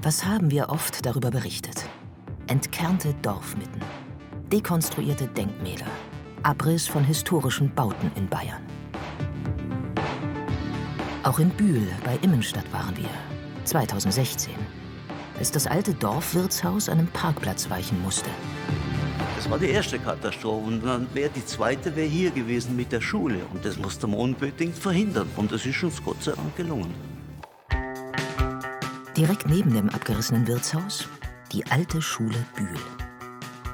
Was haben wir oft darüber berichtet? Entkernte Dorfmitten, dekonstruierte Denkmäler, Abriss von historischen Bauten in Bayern. Auch in Bühl bei Immenstadt waren wir, 2016, als das alte Dorfwirtshaus einem Parkplatz weichen musste. Das war die erste Katastrophe und dann die zweite wäre hier gewesen mit der Schule. Und das musste man unbedingt verhindern. Und das ist uns Gott sei Dank gelungen. Direkt neben dem abgerissenen Wirtshaus die alte Schule Bühl.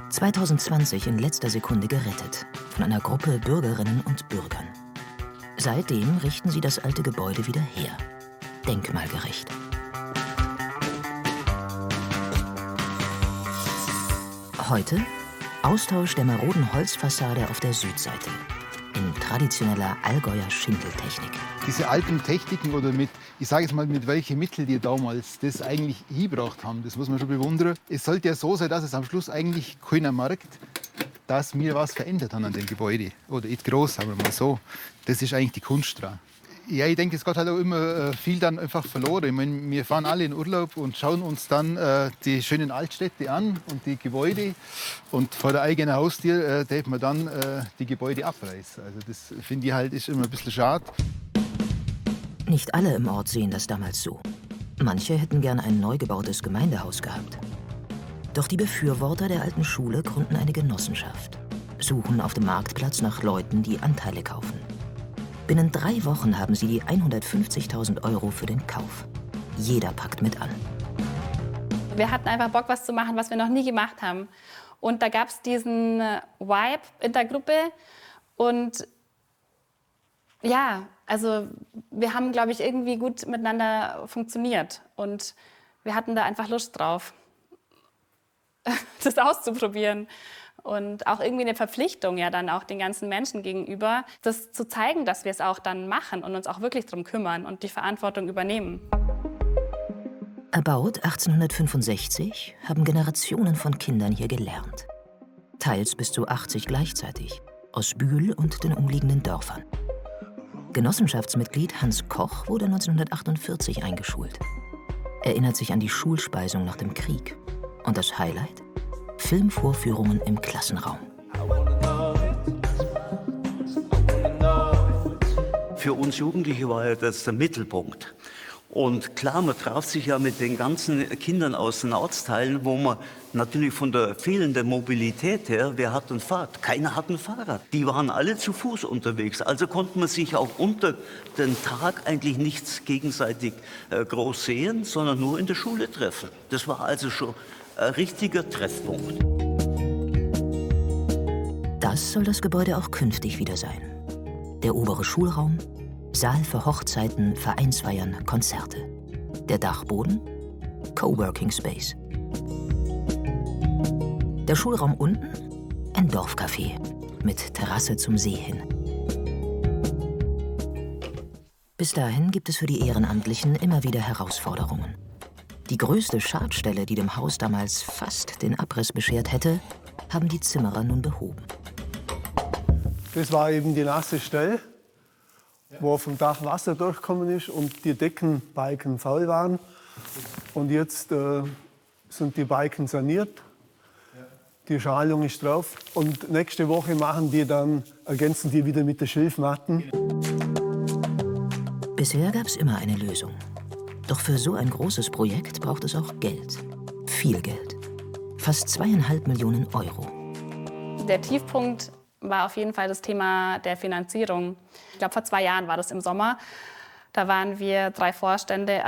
2020 in letzter Sekunde gerettet von einer Gruppe Bürgerinnen und Bürgern. Seitdem richten sie das alte Gebäude wieder her. Denkmalgerecht. Heute Austausch der maroden Holzfassade auf der Südseite in traditioneller Allgäuer Schindeltechnik. Diese alten Techniken oder mit welchen Mitteln die damals das eigentlich hingebracht haben, das muss man schon bewundern. Es sollte ja so sein, dass es am Schluss eigentlich keiner merkt, dass wir was verändert haben an dem Gebäude. Oder nicht groß, sagen wir mal so. Das ist eigentlich die Kunst dran. Ja, ich denke, es geht halt auch immer viel dann einfach verloren. Ich meine, wir fahren alle in Urlaub und schauen uns dann die schönen Altstädte an und die Gebäude. Und vor der eigenen Haustür darf man dann die Gebäude abreißen. Also das finde ich halt ist immer ein bisschen schade. Nicht alle im Ort sehen das damals so. Manche hätten gern ein neu gebautes Gemeindehaus gehabt. Doch die Befürworter der alten Schule gründen eine Genossenschaft, suchen auf dem Marktplatz nach Leuten, die Anteile kaufen. Binnen 3 Wochen haben sie die 150.000 € für den Kauf. Jeder packt mit an. Wir hatten einfach Bock, was zu machen, was wir noch nie gemacht haben. Und da gab es diesen Vibe in der Gruppe. Und ja, also wir haben, glaube ich, irgendwie gut miteinander funktioniert. Und wir hatten da einfach Lust drauf, das auszuprobieren. Und auch irgendwie eine Verpflichtung ja dann auch den ganzen Menschen gegenüber, das zu zeigen, dass wir es auch dann machen und uns auch wirklich darum kümmern und die Verantwortung übernehmen. Erbaut 1865 haben Generationen von Kindern hier gelernt. Teils bis zu 80 gleichzeitig, aus Bühl und den umliegenden Dörfern. Genossenschaftsmitglied Hans Koch wurde 1948 eingeschult. Erinnert sich an die Schulspeisung nach dem Krieg. Und das Highlight? Filmvorführungen im Klassenraum. Für uns Jugendliche war ja das der Mittelpunkt. Und klar, man traf sich ja mit den ganzen Kindern aus den Ortsteilen, wo man natürlich von der fehlenden Mobilität her, wer hat ein Fahrrad? Keiner hat ein Fahrrad. Die waren alle zu Fuß unterwegs. Also konnte man sich auch unter den Tag eigentlich nicht gegenseitig groß sehen, sondern nur in der Schule treffen. Das war also schon ein richtiger Treffpunkt. Das soll das Gebäude auch künftig wieder sein. Der obere Schulraum, Saal für Hochzeiten, Vereinsfeiern, Konzerte. Der Dachboden, Coworking Space. Der Schulraum unten, ein Dorfcafé mit Terrasse zum See hin. Bis dahin gibt es für die Ehrenamtlichen immer wieder Herausforderungen. Die größte Schadstelle, die dem Haus damals fast den Abriss beschert hätte, haben die Zimmerer nun behoben. Das war eben die nasse Stelle, wo vom Dach Wasser durchgekommen ist und die Deckenbalken faul waren. Und jetzt sind die Balken saniert, die Schalung ist drauf. Und nächste Woche ergänzen die wieder mit den Schilfmatten. Bisher gab es immer eine Lösung. Doch für so ein großes Projekt braucht es auch Geld. Viel Geld. Fast 2,5 Millionen €. Der Tiefpunkt war auf jeden Fall das Thema der Finanzierung. Ich glaube, vor 2 Jahren war das im Sommer. Da waren wir 3 Vorstände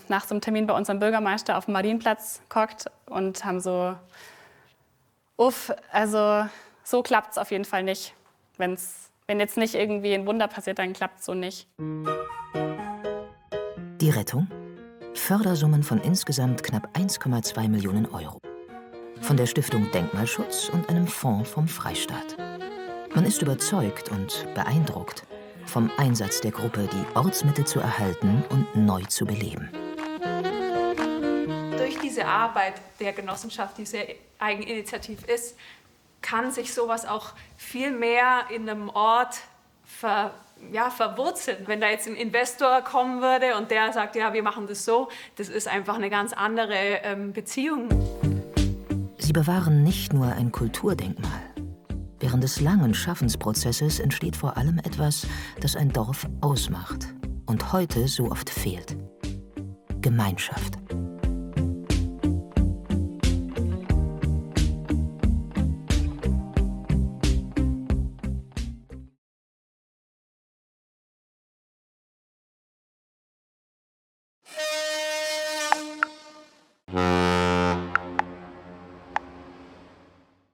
nach so einem Termin bei unserem Bürgermeister auf dem Marienplatz gehockt und haben so, also so klappt es auf jeden Fall nicht. Wenn jetzt nicht irgendwie ein Wunder passiert, dann klappt es so nicht. Die Rettung? Fördersummen von insgesamt knapp 1,2 Millionen €. Von der Stiftung Denkmalschutz und einem Fonds vom Freistaat. Man ist überzeugt und beeindruckt vom Einsatz der Gruppe, die Ortsmitte zu erhalten und neu zu beleben. Durch diese Arbeit der Genossenschaft, die sehr eigeninitiativ ist, kann sich sowas auch viel mehr in einem Ort ja, verwurzelt. Wenn da jetzt ein Investor kommen würde und der sagt, ja, wir machen das so, das ist einfach eine ganz andere Beziehung. Sie bewahren nicht nur ein Kulturdenkmal. Während des langen Schaffensprozesses entsteht vor allem etwas, das ein Dorf ausmacht und heute so oft fehlt: Gemeinschaft.